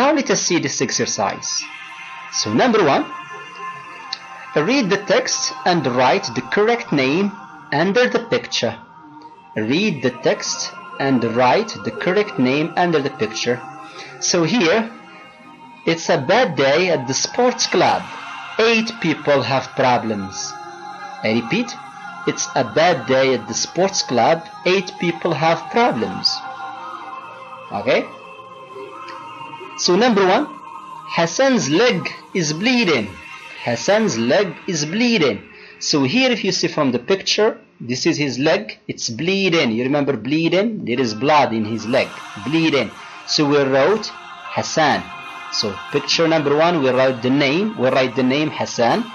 Now let us see this exercise. So number 1, read the text and write the correct name under the picture. Read the text and write the correct name under the picture. So here, it's a bad day at the sports club. 8 people have problems. I repeat, it's a bad day at the sports club. 8 people have problems. Okay? So number 1, Hassan's leg is bleeding. Hassan's leg is bleeding. So here if you see from the picture, this is his leg, it's bleeding. You remember bleeding? There is blood in his leg, bleeding. So we wrote Hassan. So picture number 1, we write the name Hassan.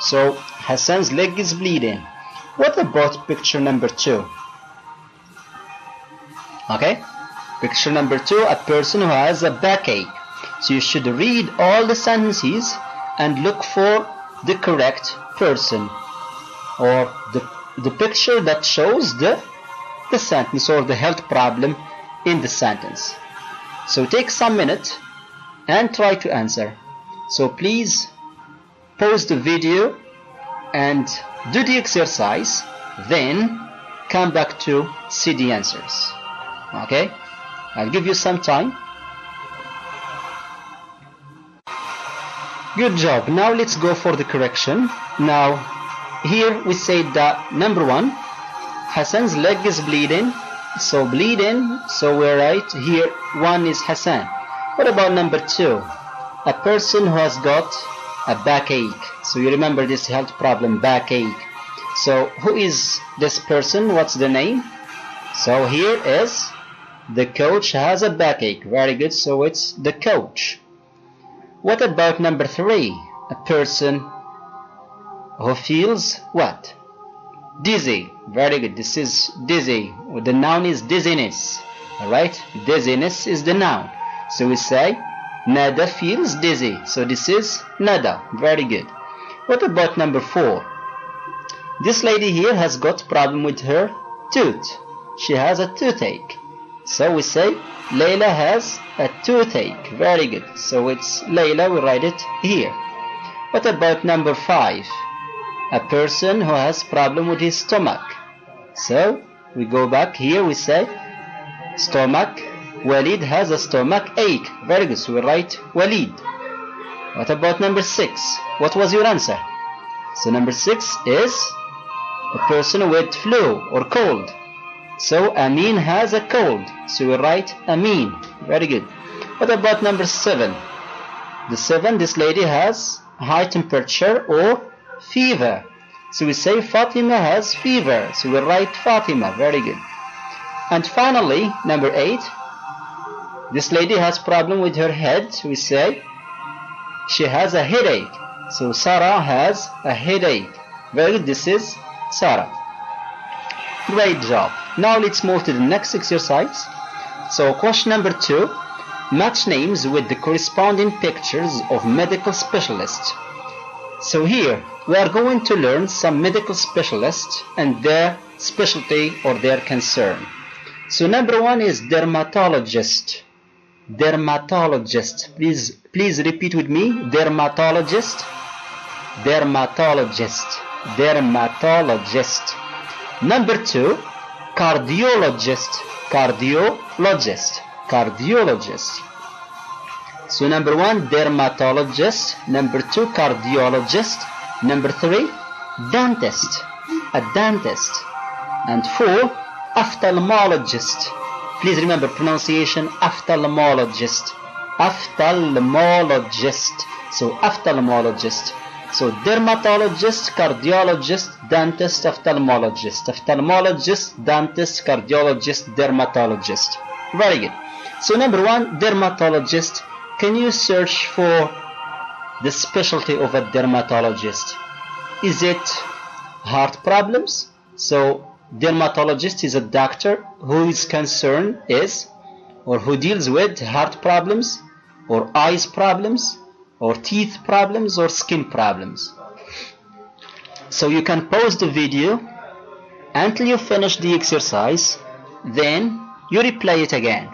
So Hassan's leg is bleeding. What about picture number 2? Okay, picture number 2, a person who has a backache. So you should read all the sentences and look for the correct person, or the picture that shows the sentence or the health problem in the sentence. So take some minute and try to answer. So please pause the video and do the exercise, then come back to see the answers. Okay, I'll give you some time. Good job. Now let's go for the correction. Now here we say that number 1, Hassan's leg is bleeding. So bleeding, so we write here 1 is Hassan. What about number 2? A person who has got a backache. So you remember this health problem, backache. So who is this person? What's the name? So here is the coach has a backache. Very good. So it's the coach. What about number 3? A person who feels what? Dizzy. Very good. This is dizzy. The noun is dizziness. Alright? Dizziness is the noun. So we say Nada feels dizzy. So this is Nada. Very good. What about number 4? This lady here has got problem with her tooth. She has a toothache. So we say Layla has a toothache. Very good. So it's Layla, we write it here. What about number 5? A person who has problem with his stomach. So we go back here, we say stomach. Walid has a stomach ache. Very good. So we write Walid. What about number 6? What was your answer? So number 6 is a person with flu or cold. So Amin has a cold. So we write Amin. Very good. What about number 7? The 7, this lady has high temperature or fever. So we say Fatima has fever. So we write Fatima. Very good. And finally, number 8, this lady has problem with her head. We say she has a headache. So Sarah has a headache. Very good. This is Sarah. Great job. Now let's move to the next exercise. So question number 2, match names with the corresponding pictures of medical specialists. So here we are going to learn some medical specialists and their specialty or their concern. So number 1 is dermatologist. Dermatologist. Please repeat with me. Dermatologist. Dermatologist. Dermatologist. Number 2, cardiologist. Cardiologist. Cardiologist. So number 1, dermatologist. Number 2, cardiologist. Number 3, dentist. A dentist. And 4, ophthalmologist. Please remember pronunciation, ophthalmologist. Ophthalmologist. So ophthalmologist. So dermatologist, cardiologist, dentist, ophthalmologist. Ophthalmologist, dentist, cardiologist, dermatologist. Very good. So number 1, dermatologist. Can you search for the specialty of a dermatologist? Is it heart problems? So dermatologist is a doctor whose concern is or who deals with heart problems or eyes problems or teeth problems or skin problems. So you can pause the video until you finish the exercise, then you replay it again.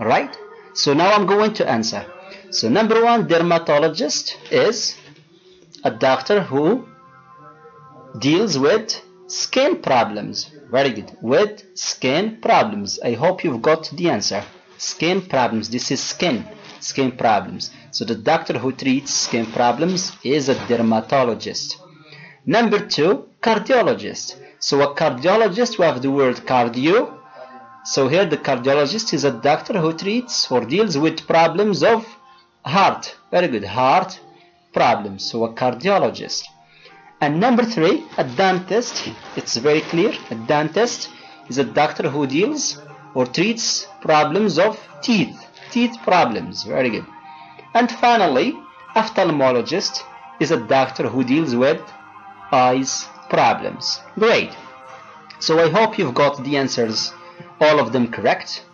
Alright? So now I'm going to answer. So number one, dermatologist is a doctor who deals with skin problems. Very good. With skin problems. I hope you've got the answer. Skin problems. This is skin problems. So the doctor who treats skin problems is a dermatologist. Number two, cardiologist. So a cardiologist, we have the word cardio. So here the cardiologist is a doctor who treats or deals with problems of heart. Very good. Heart problems. So a cardiologist. And number three, a dentist. It's very clear. A dentist is a doctor who deals or treats problems of teeth. Teeth problems. Very good. And finally, ophthalmologist is a doctor who deals with eyes problems. Great. So I hope you've got the answers, all of them correct.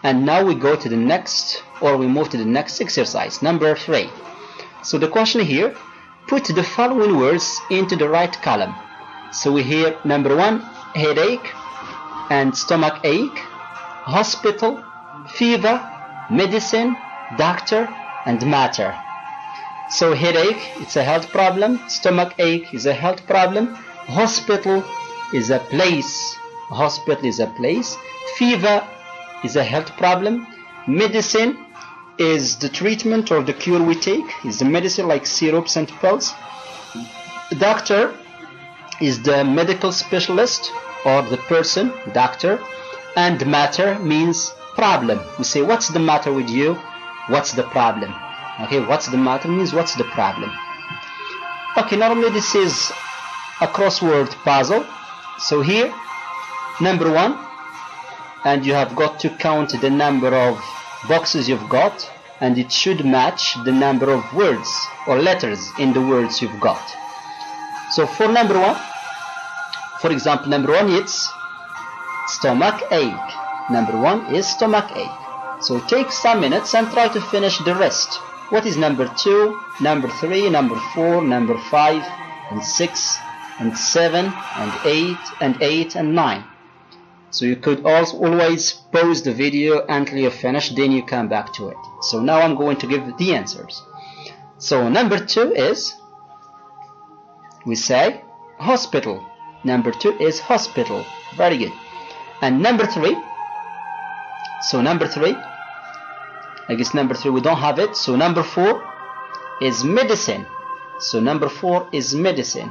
And now we go to the next, or we move to the next exercise, number 3. So the question here, put the following words into the right column. So we hear number 1, headache and stomach ache, hospital, fever, medicine, doctor, and matter. So headache, it's a health problem. Stomach ache is a health problem. Hospital is a place. Hospital is a place. Fever is a health problem. Medicine is the treatment or the cure we take. Is the medicine like syrups and pills. Doctor is the medical specialist or the person, doctor. And matter means problem. We say, what's the matter with you? What's the problem? Okay, what's the matter means what's the problem. Okay, normally this is a crossword puzzle. So here, number 1, and you have got to count the number of boxes you've got, and it should match the number of words or letters in the words you've got. So for number 1, for example, number 1 it's stomach ache. Number 1 is stomach ache. So take some minutes and try to finish the rest. What is number 2, number 3, number 4, number 5, and 6, and 7, and 8, and 9. So you could also always pause the video until you finish, then you come back to it. So now I'm going to give the answers. So number 2 is, we say, hospital. Number 2 is hospital. Very good. And number 3, so number 3, I guess number 3 we don't have it. So number 4 is medicine. So number 4 is medicine.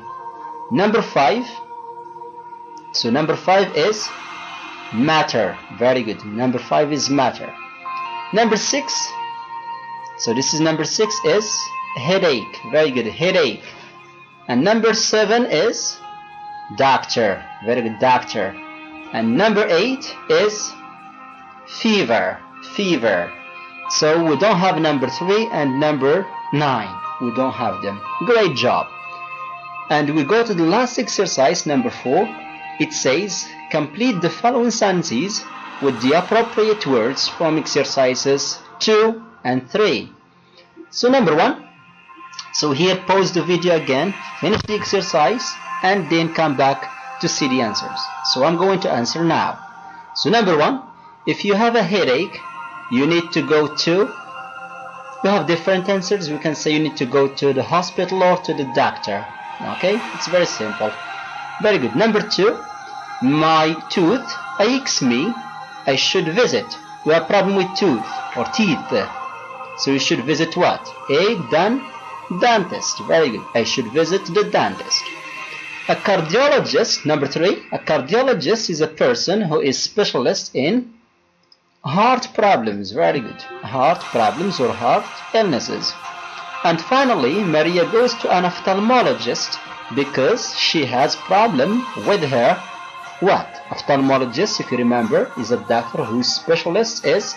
Number 5, so number 5 is matter. Very good. Number 5 is matter. Number 6, so this is number 6 is headache. Very good. Headache. And number 7 is doctor. Very good. Doctor. And number 8 is fever. Fever. So we don't have number 3 and number 9. We don't have them. Great job. And we go to the last exercise, number 4. It says, complete the following sentences with the appropriate words from exercises 2 and 3. So number 1. So here pause the video again, finish the exercise, and then come back to see the answers. So I'm going to answer now. So number 1. If you have a headache, you need to go to, you have different answers. We can say you need to go to the hospital or to the doctor. Okay, it's very simple. Very good. Number 2, my tooth aches me. I should visit. You have a problem with tooth or teeth. So you should visit what? Dentist. Very good. I should visit the dentist. A cardiologist, number 3, a cardiologist is a person who is specialist in heart problems. Very good. Heart problems or heart illnesses. And finally, Maria goes to an ophthalmologist because she has problem with her what? Ophthalmologist, if you remember, is a doctor whose specialist is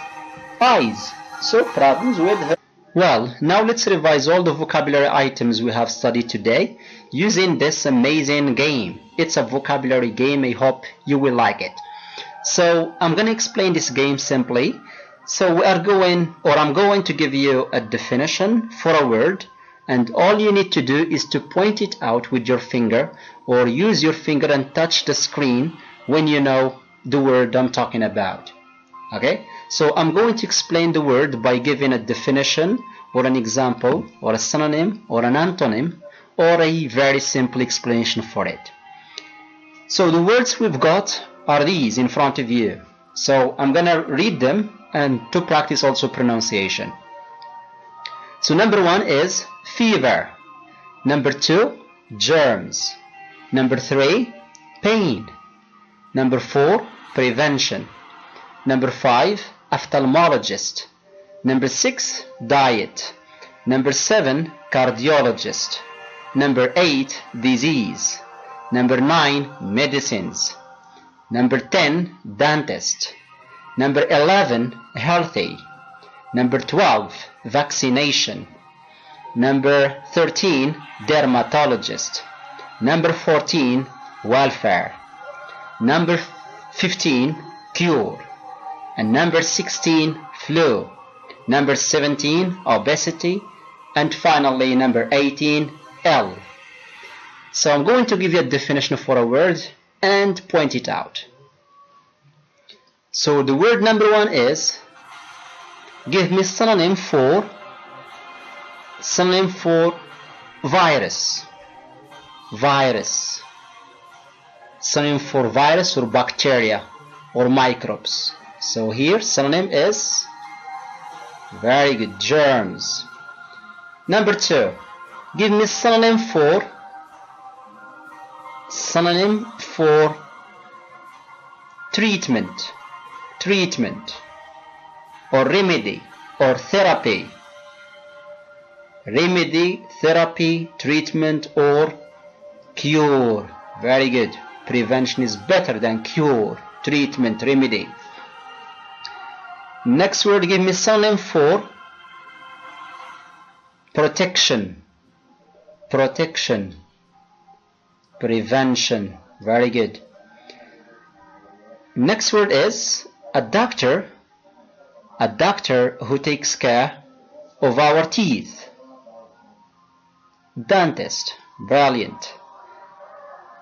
eyes. So problems with her. Well, now let's revise all the vocabulary items we have studied today using this amazing game. It's a vocabulary game. I hope you will like it. So I'm going to explain this game simply. So I'm going to give you a definition for a word, and all you need to do is to point it out with your finger or use your finger and touch the screen when you know the word I'm talking about. Okay? So I'm going to explain the word by giving a definition or an example, or a synonym, or an antonym, or a very simple explanation for it. So the words we've got are these in front of you. So I'm gonna read them and to practice also pronunciation. So number 1 is fever. Number 2, germs. Number 3, pain. Number 4, prevention. Number 5, ophthalmologist. Number 6, diet. Number 7, cardiologist. Number 8, disease. Number 9, medicines. Number 10, dentist. Number 11, healthy. Number 12, vaccination. Number 13, dermatologist. Number 14, welfare. Number 15, cure. And number 16, flu. Number 17, obesity. And finally, number 18, L. So I'm going to give you a definition for a word and point it out. So the word number 1 is, give me synonym for virus. Virus. Synonym for virus or bacteria or microbes. So here synonym is, very good, germs. Number 2, give me synonym for treatment or remedy or therapy. Remedy, therapy, treatment or cure. Very good. Prevention is better than cure. Treatment, remedy. Next word, give me synonym for protection. Prevention. Very good. Next word is a doctor who takes care of our teeth. Dentist. Brilliant.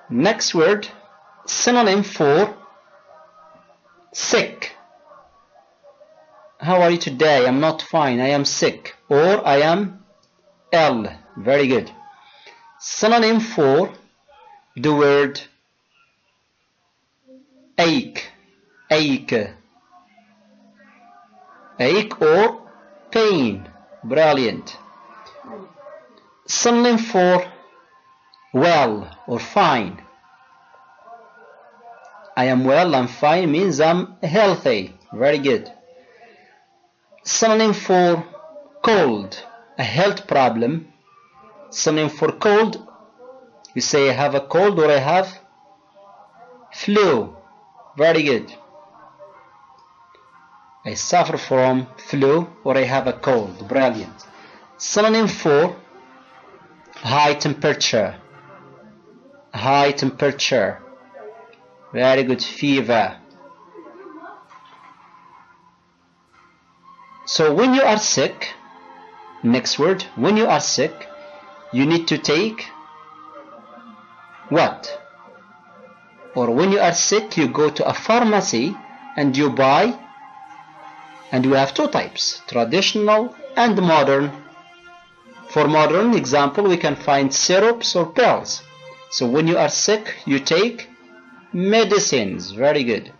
Next word, synonym for sick. How are you today? I'm not fine. I am sick. Or I am ill. Very good. Synonym for the word ache or pain. Brilliant. Synonym for well or fine. I am well, I'm fine means I'm healthy. Very good. Synonym for cold, a health problem. Synonym for cold, you say I have a cold or I have flu. Very good. I suffer from flu or I have a cold. Brilliant. Synonym for high temperature. Very good. Fever. So when you are sick, next word, when you are sick, you need to take what? Or when you are sick, you go to a pharmacy and you buy, and we have two types, traditional and modern. For modern example, we can find syrups or pills. So when you are sick, you take medicines. Very good.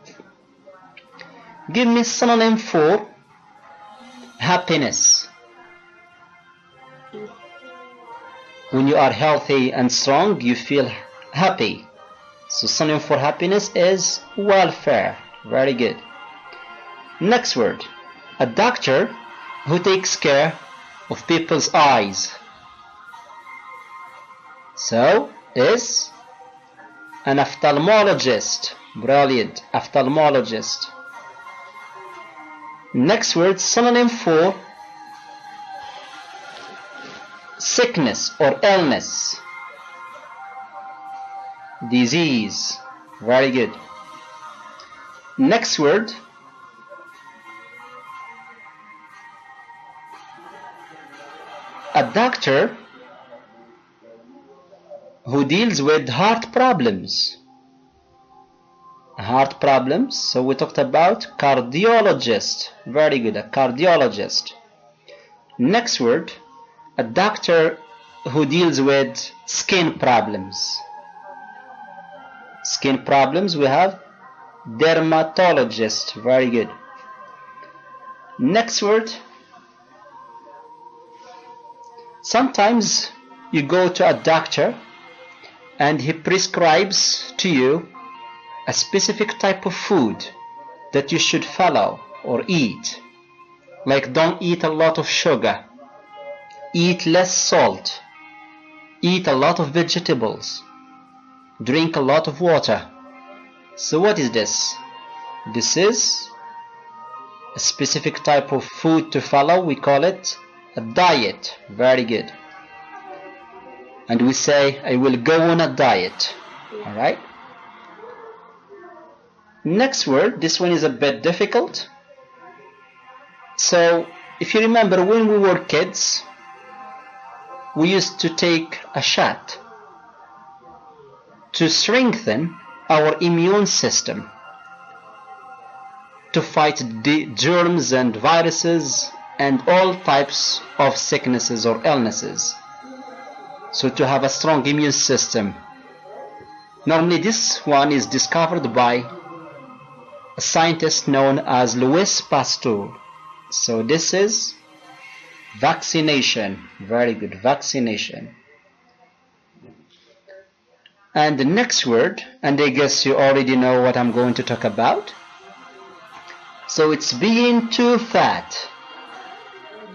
Give me synonym for happiness. When you are healthy and strong, you feel happy. So synonym for happiness is welfare. Very good. Next word, a doctor who takes care of people's eyes. So is an ophthalmologist. Brilliant. Ophthalmologist. Next word, synonym for sickness or illness. Disease. Very good. Next word, a doctor who deals with heart problems. Heart problems. So we talked about cardiologist. Very good. A cardiologist. Next word, a doctor who deals with skin problems. Skin problems, we have dermatologist. Very good. Next word, sometimes you go to a doctor and he prescribes to you a specific type of food that you should follow or eat. Like, don't eat a lot of sugar, eat less salt, eat a lot of vegetables, drink a lot of water. So what is this? This is a specific type of food to follow. We call it a diet. Very good. And we say, I will go on a diet. Alright? Next word, this one is a bit difficult. So, if you remember, when we were kids, we used to take a shot to strengthen our immune system, to fight the germs and viruses and all types of sicknesses or illnesses. So to have a strong immune system. Normally this one is discovered by a scientist known as Louis Pasteur. So this is vaccination. Very good, vaccination. And the next word, and I guess you already know what I'm going to talk about. So it's being too fat.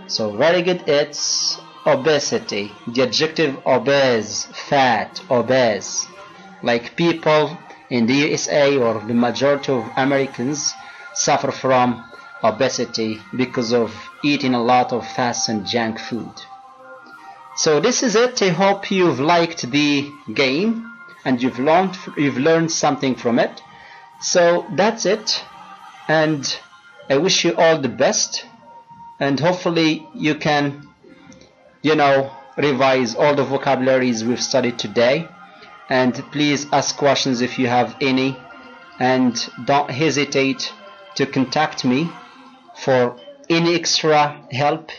So very good, it's obesity. The adjective obese, fat, obese. Like people in the USA or the majority of Americans suffer from obesity because of eating a lot of fast and junk food. So this is it. I hope you've liked the game and you've learned something from it. So that's it, and I wish you all the best, and hopefully you can, revise all the vocabularies we've studied today. And please ask questions if you have any, and don't hesitate to contact me for any extra help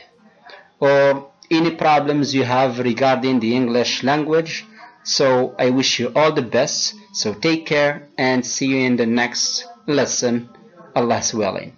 or any problems you have regarding the English language. So I wish you all the best. So take care and see you in the next lesson, Allah's willing.